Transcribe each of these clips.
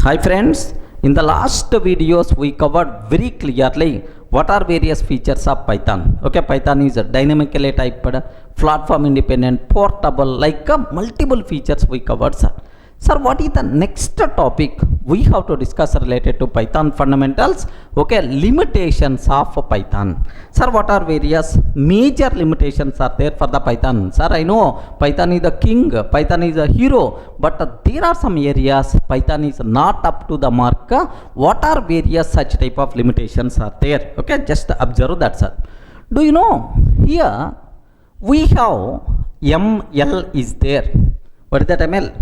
Hi friends, in the last videos we covered very clearly what are various features of Python. Okay, Python is a dynamically typed, platform independent, portable, like multiple features we covered, sir. Sir, what is the next topic we have to discuss related to Python fundamentals? Okay, limitations of Python. Sir, what are various major limitations are there for the Python? Sir, I know Python is the king, Python is a hero, but there are some areas Python is not up to the mark. What are various such type of limitations are there? Okay, just observe that, sir. Do you know here we have ML is there. What is that ML?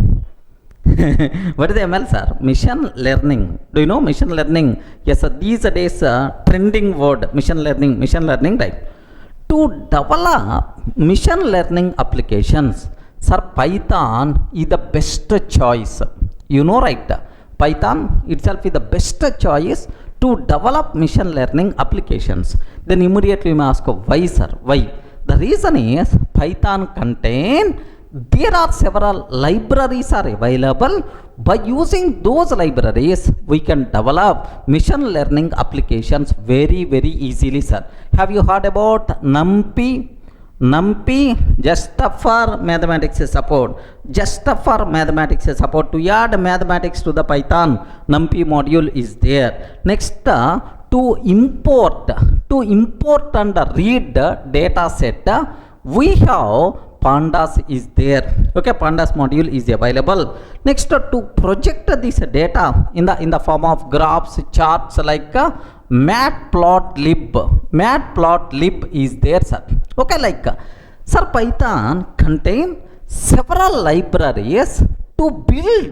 What is the ML, sir? Machine learning. Do you know machine learning? Yes, sir. These days trending word machine learning, right? To develop machine learning applications, sir, Python is the best choice. You know, right? Python itself is the best choice to develop machine learning applications. Then immediately we may ask, why, sir? Why? The reason is Python contain there are several libraries are available. By using those libraries, we can develop machine learning applications very easily, sir. Have you heard about NumPy? Just for mathematics support. Just for mathematics support. To add mathematics to the Python, NumPy module is there. Next, to import and read data set, we have pandas is there. Okay, pandas module is available. Next, to project this data in the form of graphs, charts, like matplotlib is there, sir. Okay, like sir, Python contain several libraries to build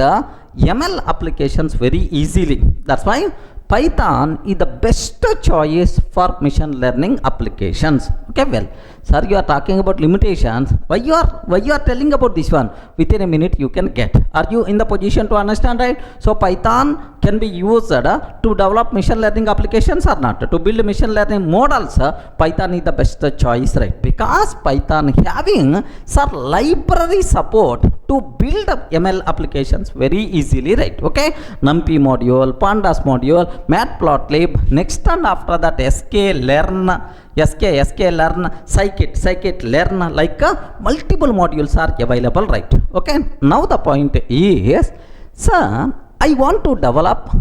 ML applications very easily. That's why Python is the best choice for machine learning applications. Okay, well, sir, you are talking about limitations. Why you are telling about this one? Within a minute you can get. Are you in the position to understand, right? So Python can be used to develop machine learning applications or not? To build machine learning models, Python is the best choice, right? Because Python having, sir, library support to build up ML applications very easily, right? Okay, NumPy module, pandas module, matplotlib, next and after that sklearn, scikit-learn, like multiple modules are available, right? Okay, now the point is, sir, I want to develop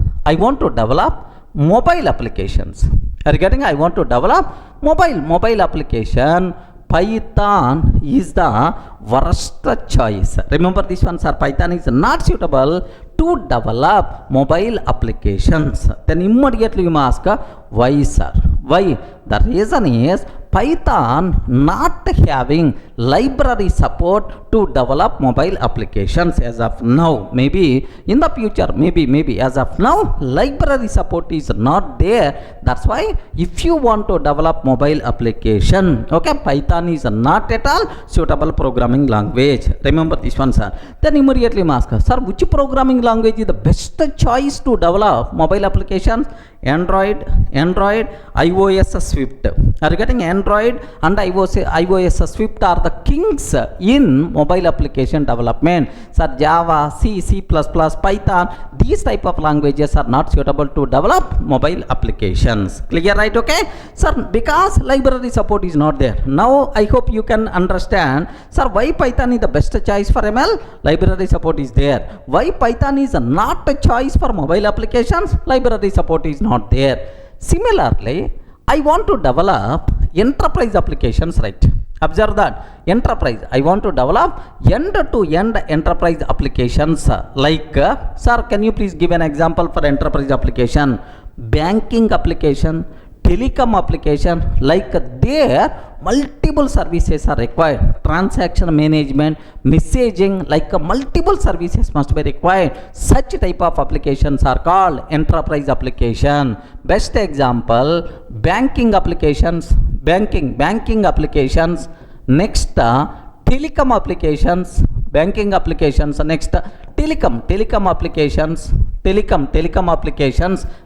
mobile applications. Regarding I want to develop mobile application, Python is the worst choice. Remember this one, sir. Python is not suitable to develop mobile applications. Then immediately you must ask, why, sir? Why? The reason is Python not having library support to develop mobile applications as of now. Maybe in the future, maybe as of now, library support is not there. That's why if you want to develop mobile application, okay, Python is not at all suitable programming language. Remember this one, sir. Then immediately ask, sir, which programming language is the best choice to develop mobile applications? Android, iOS, Swift. Are you getting Android and iOS Swift are the kings in mobile application development. Sir, Java, C++, Python, these type of languages are not suitable to develop mobile applications. Clear, right? Okay, sir, because library support is not there. Now I hope you can understand, sir, why Python is the best choice for ML? Library support is there. Why Python is not a choice for mobile applications? Library support is not there. Similarly, I want to develop enterprise applications, right? Observe that. Enterprise. I want to develop end-to-end enterprise applications. Like, sir, can you please give an example for enterprise application? Banking application, telecom application, like there multiple services are required. Transaction management, messaging, like multiple services must be required. Such type of applications are called enterprise application. Best example, banking applications, banking applications. Next, telecom applications, banking applications. Next, telecom applications,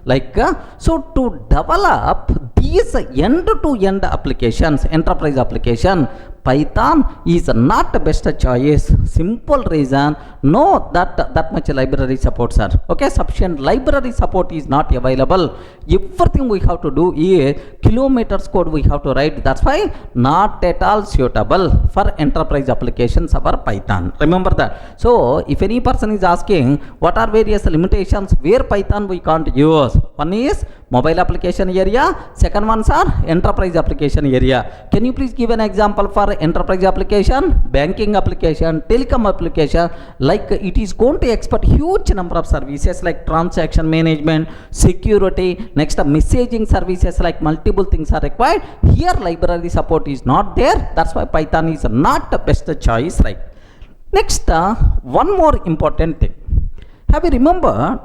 like so to develop these end-to-end applications, enterprise application, Python is not the best choice. Simple reason, no that much library support, sir. Okay, sufficient library support is not available. Everything we have to do is kilometers code we have to write. That's why not at all suitable for enterprise applications of Python. Remember that. So if any person is asking what are various limitations where Python we can't use, one is mobile application area, second ones are enterprise application area. Can you please give an example for enterprise application, banking application, telecom application? Like it is going to expect huge number of services like transaction management, security, next messaging services, like multiple things are required. Here library support is not there. That's why Python is not the best choice, right? Next, one more important thing. Have you remembered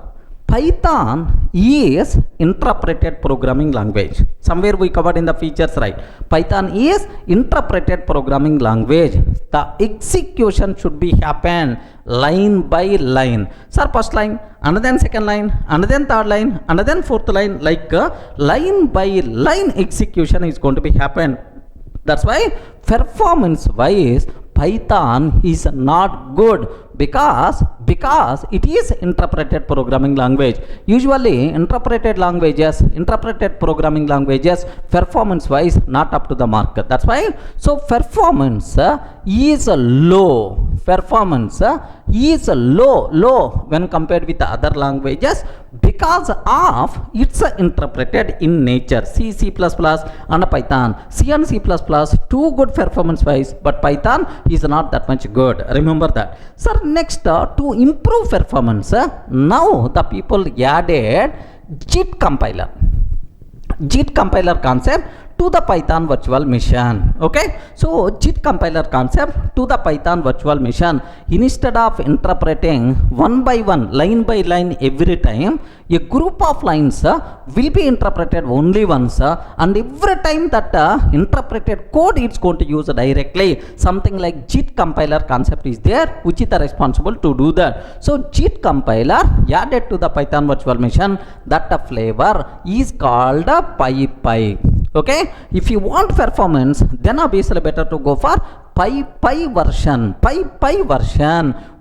Python is interpreted programming language? Somewhere we covered in the features, right? Python is interpreted programming language. The execution should be happen line by line. Sir, first line, and then second line, and then third line, and then fourth line, like line by line execution is going to be happen. That's why performance wise Python is not good because it is interpreted programming language. Usually interpreted programming languages performance wise not up to the mark. That's why so performance is low when compared with the other languages because of it's interpreted in nature. C and Python, C and C++ too good performance wise, but Python is not that much good. Remember that. Sir, next to improve performance, now the people added JIT compiler concept to the Python virtual machine. Okay, so JIT compiler concept to the Python virtual machine. Instead of interpreting one by one, line by line every time, a group of lines will be interpreted only once, and every time that interpreted code it's going to use directly. Something like JIT compiler concept is there, which is responsible to do that. So JIT compiler added to the Python virtual machine, that flavor is called PyPy. Okay, if you want performance, then obviously better to go for PyPy version,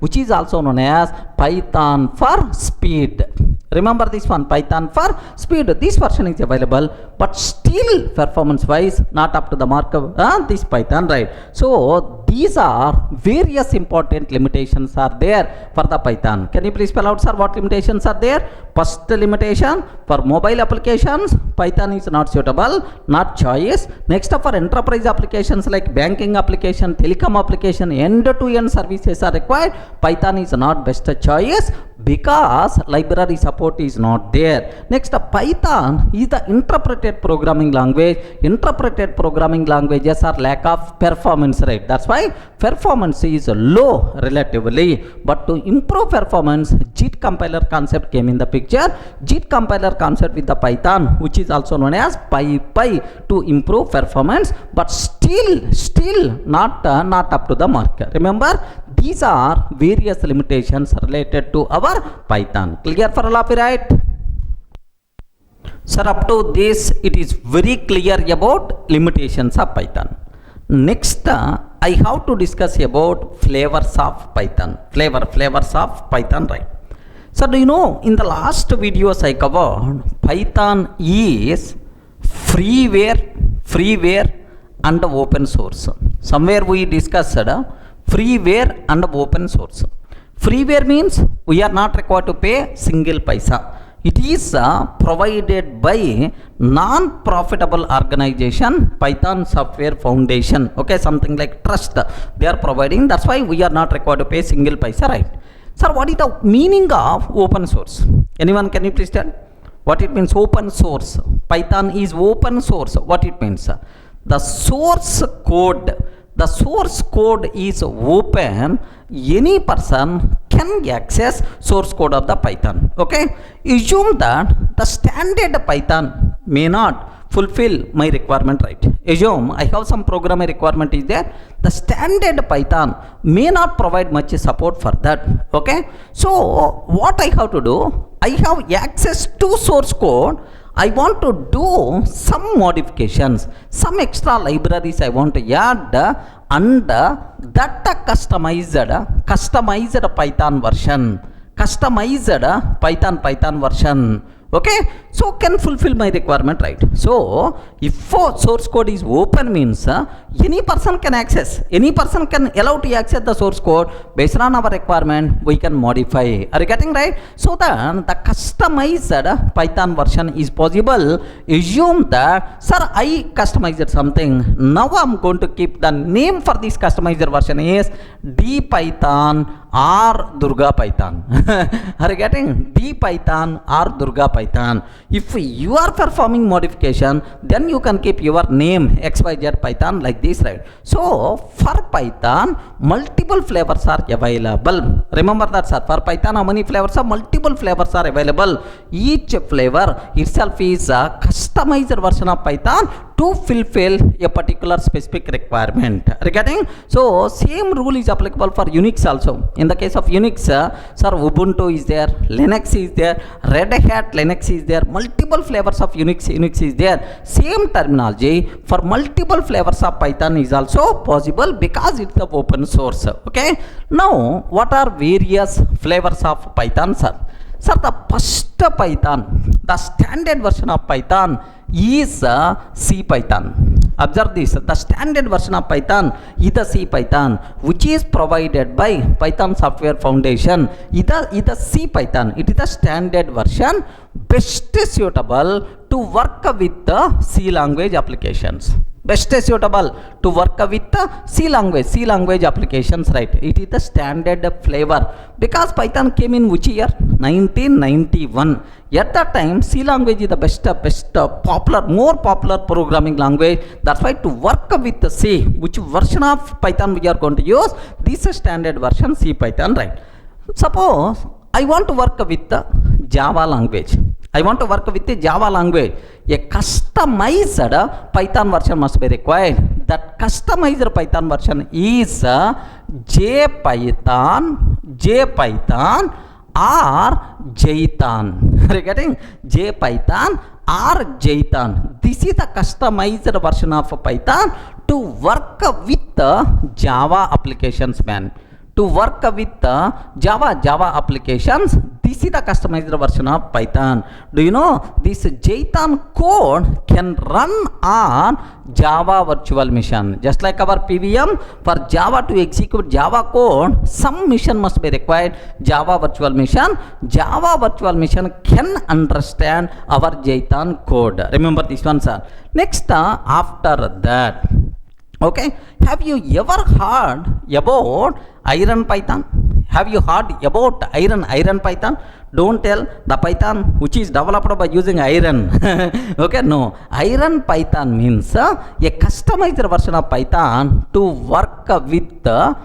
which is also known as Python for speed. Remember this one, Python for speed. This version is available, but still performance wise not up to the mark of this Python, right? So these are various important limitations are there for the Python. Can you please spell out, sir, what limitations are there? First limitation, for mobile applications Python is not suitable, not choice. Next, for enterprise applications like banking application, telecom application, end-to-end services are required. Python is not best choice because library support is not there. Next, Python is the interpreted programming language. Interpreted programming languages are lack of performance rate. That's why performance is low relatively. But to improve performance, JIT compiler concept came in the picture. JIT compiler concept with the Python, which is also known as PyPy, to improve performance, but still not up to the mark. Remember, these are various limitations related to our Python. Clear for all of you, right? Sir, up to this it is very clear about limitations of Python. Next, I have to discuss about flavors of Python. Flavors of Python, right? So do you know, in the last videos I covered, Python is freeware and open source. Somewhere we discussed freeware and open source. Freeware means we are not required to pay single paisa. It is provided by non-profitable organization, Python Software Foundation. Okay, something like trust they are providing. That's why we are not required to pay single paisa, right? Sir, what is the meaning of open source? Anyone, can you please tell what it means? Open source. Python is open source. What it means? The source code is open. Any person can access source code of the Python. Okay, assume that the standard Python may not fulfill my requirement, right? Assume I have some programming requirement is there. The standard Python may not provide much support for that. Okay, so what I have to do, I have access to source code. I want to do some modifications, some extra libraries I want to add under that customized Python version. Okay, so can fulfill my requirement, right? So if source code is open means any person can allow to access the source code. Based on our requirement we can modify. Are you getting right? So then the customized Python version is possible. Assume that, sir, I customized something, now I'm going to keep the name for this customized version is dpython or Durga Python. Are you getting? dpython or Durga Python. If you are performing modification, then you can keep your name XYZ Python like this, right? So for Python, multiple flavors are available. Remember that, sir. For Python, how many flavors are? Multiple flavors are available. Each flavor itself is a customized version of Python to fulfill a particular specific requirement. Are you getting? So same rule is applicable for Unix also. In the case of Unix, sir, Ubuntu is there, Linux is there, Red Hat Linux is there, multiple flavors of Unix is there. Same terminology for multiple flavors of Python is also possible because it's the open source. Okay, now what are various flavors of Python, sir? Sir, the first Python, the standard version of Python is C Python. Observe this, the standard version of Python is the C Python, which is provided by Python Software Foundation. Is the C Python. It is the standard version, best suitable to work with the C language applications. Best suitable to work with the C language applications, right? It is the standard flavor because Python came in which year? 1991. At that time, C language is the best more popular programming language. That's why to work with the C, which version of Python we are going to use? This is standard version C Python, right? Suppose I want to work with the Java language. A customized Python version must be required. That customized Python version is JPython or Jython. Are you getting? JPython or Jython. This is the customized version of Python to work with the Java applications, man. To work with the Java applications, this is the customized version of Python. Do you know this Jython code can run on Java virtual machine? Just like our PVM, for Java to execute Java code, some mission must be required. Java virtual machine can understand our Jython code. Remember this one, sir. Next, after that, okay, have you ever heard about Iron Python? Have you heard about Iron Python? Don't tell the Python which is developed by using iron. Okay, no. Iron Python means a customized version of Python to work with the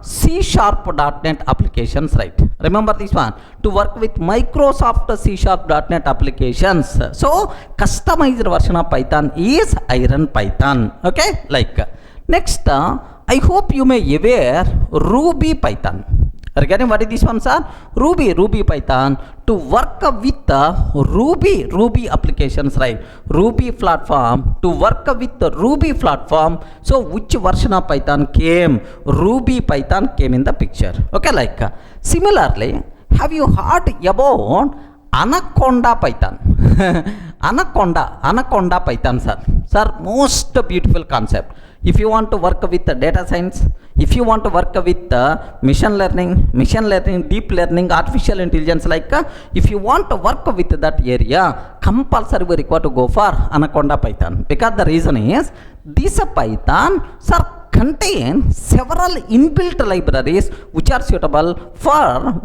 C#.NET applications, right? Remember this one, to work with Microsoft C#.NET applications. So customized version of Python is Iron Python. Okay, like next, I hope you may aware Ruby Python. Regarding what is this one, sir? Ruby Python to work with the Ruby applications, right? Ruby platform, to work with the Ruby platform. So which version of Python came? Ruby Python came in the picture. Okay, like similarly, have you heard about Anaconda Python? Anaconda Python, sir. Sir, most beautiful concept. If you want to work with data science, if you want to work with machine learning, deep learning, artificial intelligence, like if you want to work with that area, compulsory we require to go for Anaconda Python. Because the reason is, this Python, sir, contain several inbuilt libraries which are suitable for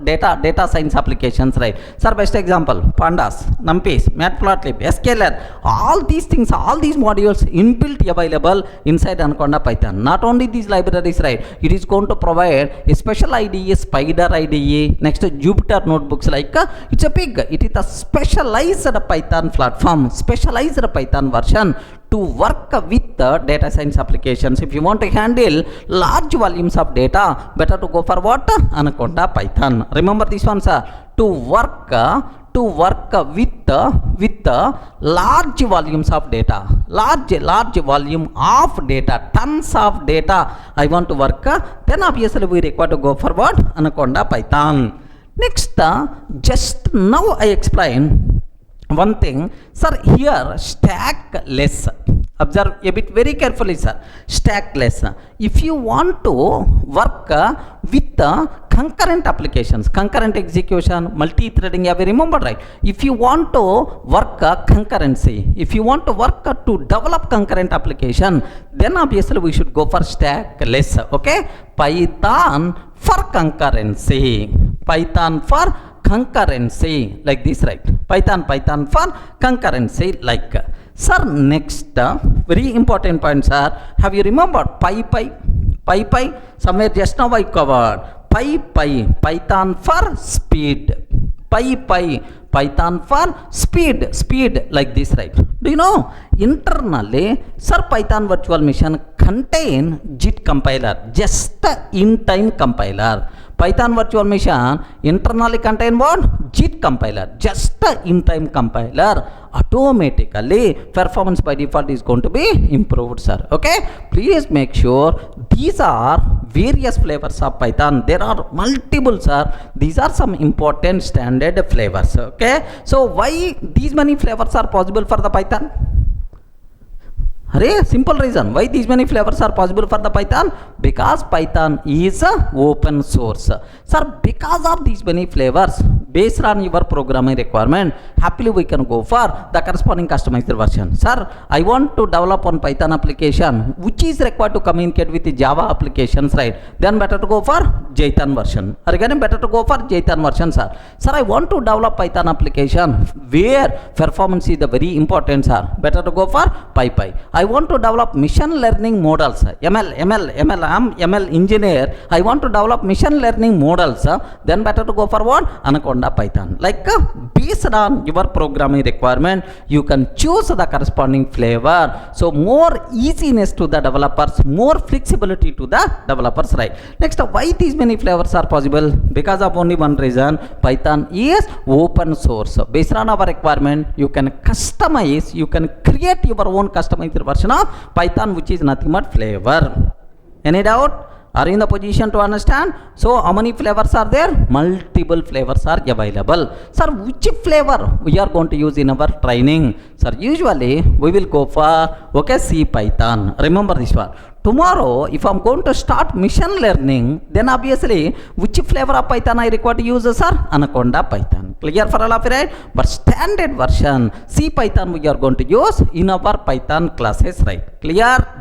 data science applications, right? Sir, best example, pandas, numpys, matplotlib, sklearn, all these things, all these modules inbuilt available inside Anaconda Python. Not only these libraries, right? It is going to provide a special IDE, Spider IDE, next Jupyter notebooks, like it is a specialized Python platform, specialized Python version to to work with data science applications. If you want to handle large volumes of data, better to go for what? Anaconda Python. Remember this one, sir. To work with large volumes of data, large volume of data, tons of data I want to work, then obviously we require to go for what? Anaconda Python. Next, just now I explain one thing, sir. Here stack less. Observe a bit very carefully, sir. Stack less. If you want to work with concurrent applications, concurrent execution, multi-threading, have you remembered, right? If you want to work concurrency, if you want to work to develop concurrent application, then obviously we should go for stack less. Okay? Python for concurrency. Python for concurrency, like this, right? Python for concurrency, like. Sir, next very important point, sir. Have you remembered py? Somewhere just now I covered Python for speed. Python for speed, like this, right? Do you know internally, sir, Python virtual machine contain JIT compiler, just in-time compiler. Python virtual machine internally contain what? JIT compiler, just in-time compiler. Automatically performance by default is going to be improved, sir. Okay, please make sure these are various flavors of Python. There are multiple, sir. These are some important standard flavors. Okay, so why these many flavors are possible for the Python? Simple reason why these many flavors are possible for the Python, because Python is open source. Sir, because of these many flavors, based on your programming requirement, happily we can go for the corresponding customized version. Sir, I want to develop one Python application which is required to communicate with the Java applications, right? Then better to go for Jython version. Or again, better to go for Jython version, sir. Sir, I want to develop Python application where performance is the very important, sir. Better to go for PyPy. I want to develop machine learning models, ML. I'm ML engineer. I want to develop machine learning models. Then better to go for what? Anaconda Python. Like based on your programming requirement, you can choose the corresponding flavor. So more easiness to the developers, more flexibility to the developers, right? Next, why these many flavors are possible? Because of only one reason. Python is open source. Based on our requirement, you can customize, you can create your own customized version of Python, which is nothing but flavor. Any doubt? Are you in the position to understand? So how many flavors are there? Multiple flavors are available. Sir, which flavor we are going to use in our training? Sir, usually we will go for C Python. Remember this one. Tomorrow, if I am going to start machine learning, then obviously which flavor of Python I require to use, sir? Anaconda Python. Clear for all of you, right? But standard version C Python we are going to use in our Python classes, right? Clear?